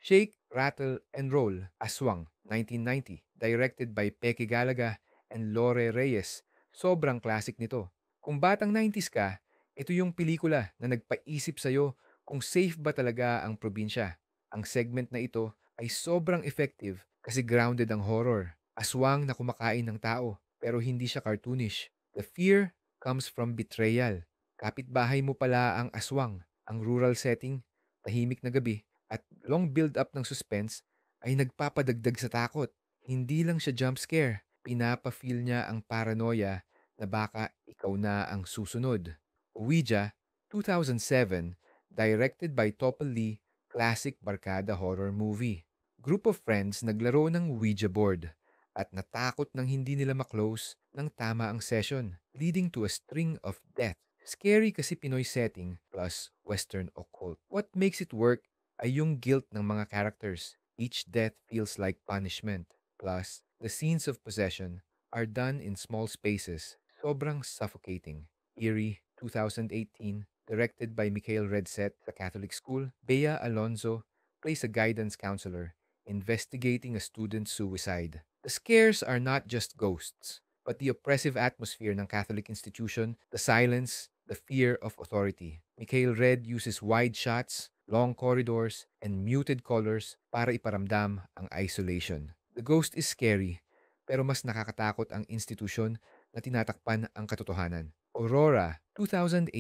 Shake, Rattle, and Roll, Aswang, 1990, directed by Peque Galaga and Lore Reyes. Sobrang classic nito. Kung batang 90s ka, ito yung pelikula na nagpaisip sa'yo kung safe ba talaga ang probinsya. Ang segment na ito ay sobrang effective kasi grounded ang horror. Aswang na kumakain ng tao, pero hindi siya cartoonish. The fear comes from betrayal. Kapitbahay mo pala ang aswang, ang rural setting, tahimik na gabi, at long build-up ng suspense ay nagpapadagdag sa takot. Hindi lang siya jump scare, pinapa-feel niya ang paranoia na baka ikaw na ang susunod. Ouija, 2007, directed by Topol Lee, classic barkada horror movie. Group of friends naglaro ng Ouija board at natakot nang hindi nila maklose ng tama ang session, leading to a string of death. Scary kasi Pinoy setting plus Western occult. What makes it work ay yung guilt ng mga characters. Each death feels like punishment. Plus, the scenes of possession are done in small spaces. Sobrang suffocating. Eerie, 2018, directed by Mikhail Redset sa Catholic school. Bea Alonzo plays a guidance counselor investigating a student's suicide. The scares are not just ghosts, but the oppressive atmosphere ng Catholic institution, the silence, the fear of authority. Mikhail Red uses wide shots, long corridors, and muted colors para iparamdam ang isolation. The ghost is scary, pero mas nakakatakot ang institusyon na tinatakpan ang katotohanan. Aurora, 2018,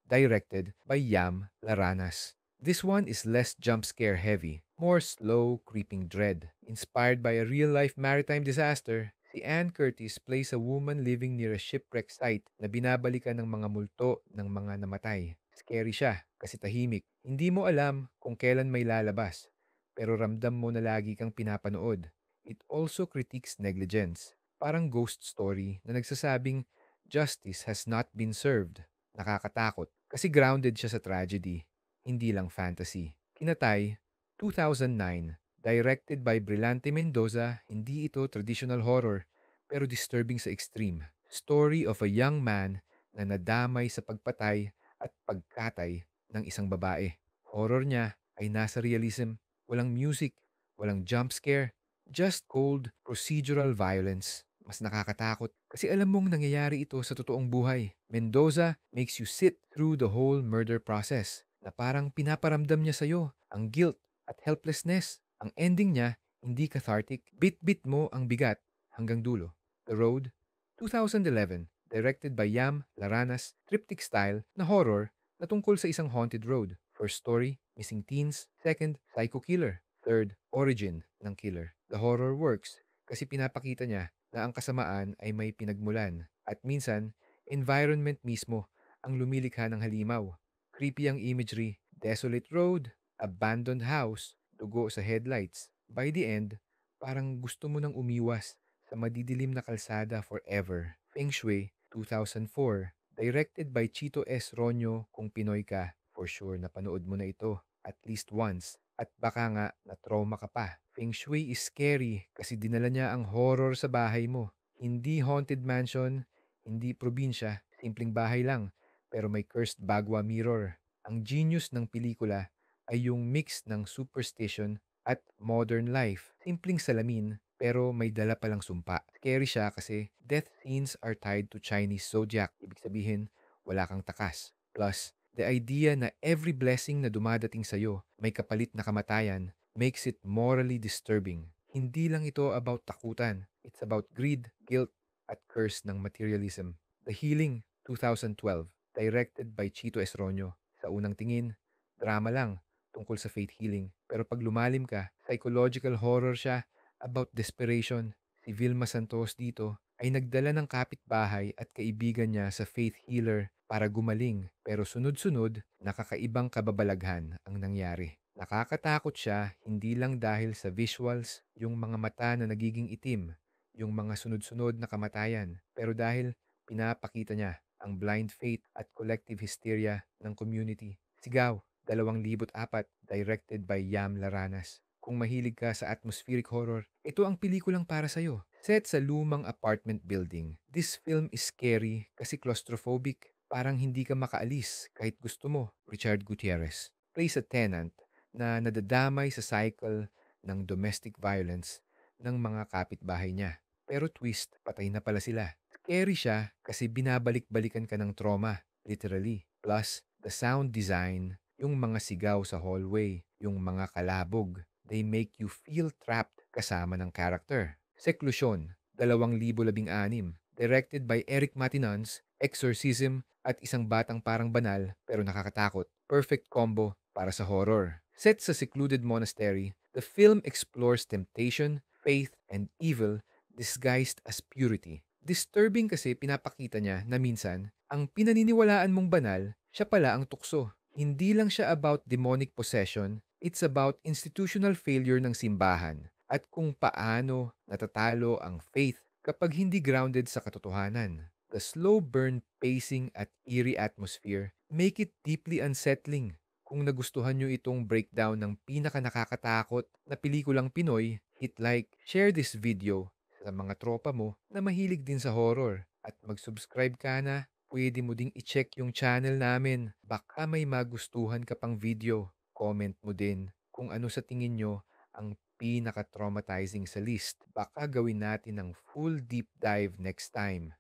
directed by Yam Laranas. This one is less jump scare heavy, more slow, creeping dread. Inspired by a real-life maritime disaster, si Anne Curtis plays a woman living near a shipwreck site na binabalikan ng mga multo ng mga namatay. Scary siya kasi tahimik. Hindi mo alam kung kailan may lalabas, pero ramdam mo na lagi kang pinapanood. It also critiques negligence. Parang ghost story na nagsasabing justice has not been served. Nakakatakot kasi grounded siya sa tragedy, hindi lang fantasy. Kinatay, 2009, directed by Brillante Mendoza, hindi ito traditional horror, pero disturbing sa extreme. Story of a young man na nadamay sa pagpatay at pagkatay ng isang babae. Horror niya ay nasa realism, walang music, walang jump scare, just cold procedural violence. Mas nakakatakot kasi alam mong nangyayari ito sa totoong buhay. Mendoza makes you sit through the whole murder process na parang pinaparamdam niya sa'yo ang guilt at helplessness. Ang ending niya, hindi cathartic. Bit-bit mo ang bigat hanggang dulo. The Road, 2011, directed by Yam Laranas, triptych style na horror na tungkol sa isang haunted road. First story, missing teens. Second, psycho killer. Third, origin ng killer. The horror works kasi pinapakita niya na ang kasamaan ay may pinagmulan at minsan, environment mismo ang lumilikha ng halimaw. Creepy ang imagery, desolate road, abandoned house, dugo sa headlights. By the end, parang gusto mo nang umiwas sa madidilim na kalsada forever. Feng Shui, 2004, directed by Chito S. Ronyo. Kung Pinoy ka, for sure napanood mo na ito at least once. At baka nga na-trauma ka pa. Feng Shui is scary kasi dinala niya ang horror sa bahay mo. Hindi haunted mansion, hindi probinsya, simpleng bahay lang, pero may cursed bagwa mirror. Ang genius ng pelikula ay yung mix ng superstition at modern life. Simpleng salamin, pero may dala palang sumpa. Scary siya kasi death scenes are tied to Chinese zodiac. Ibig sabihin, wala kang takas. Plus, the idea na every blessing na dumadating sa'yo may kapalit na kamatayan makes it morally disturbing. Hindi lang ito about takutan. It's about greed, guilt, at curse ng materialism. The Healing, 2012, directed by Chito Esronio. Sa unang tingin, drama lang tungkol sa faith healing. Pero pag lumalim ka, psychological horror siya about desperation. Si Vilma Santos dito ay nagdala ng kapitbahay at kaibigan niya sa faith healer para gumaling. Pero sunod-sunod, nakakaibang kababalaghan ang nangyari. Nakakatakot siya hindi lang dahil sa visuals, yung mga mata na nagiging itim, yung mga sunod-sunod na kamatayan, pero dahil pinapakita niya ang blind faith at collective hysteria ng community. Sigaw, 2004, directed by Yam Laranas. Kung mahilig ka sa atmospheric horror, ito ang pelikulang para sa'yo. Set sa lumang apartment building, this film is scary kasi claustrophobic. Parang hindi ka makaalis kahit gusto mo. Richard Gutierrez plays a tenant na nadadamay sa cycle ng domestic violence ng mga kapitbahay niya. Pero twist, patay na pala sila. Scary siya kasi binabalik-balikan ka ng trauma, literally. Plus, the sound design, yung mga sigaw sa hallway, yung mga kalabog, they make you feel trapped kasama ng character. Seclusion, 2016, directed by Eric Matinons, Exorcism at isang batang parang banal pero nakakatakot. Perfect combo para sa horror. Set sa secluded monastery, the film explores temptation, faith, and evil disguised as purity. Disturbing kasi pinapakita niya na minsan, ang pinaniniwalaan mong banal, siya pala ang tukso. Hindi lang siya about demonic possession, it's about institutional failure ng simbahan at kung paano natatalo ang faith kapag hindi grounded sa katotohanan. The slow burn pacing at eerie atmosphere make it deeply unsettling. Kung nagustuhan nyo itong breakdown ng pinaka nakakatakot na pelikulang Pinoy, hit like, share this video sa mga tropa mo na mahilig din sa horror. At mag-subscribe ka na, pwede mo ding i-check yung channel namin. Baka may magustuhan ka pang video. Comment mo din kung ano sa tingin nyo ang pinaka-traumatizing sa list. Baka gawin natin ng full deep dive next time.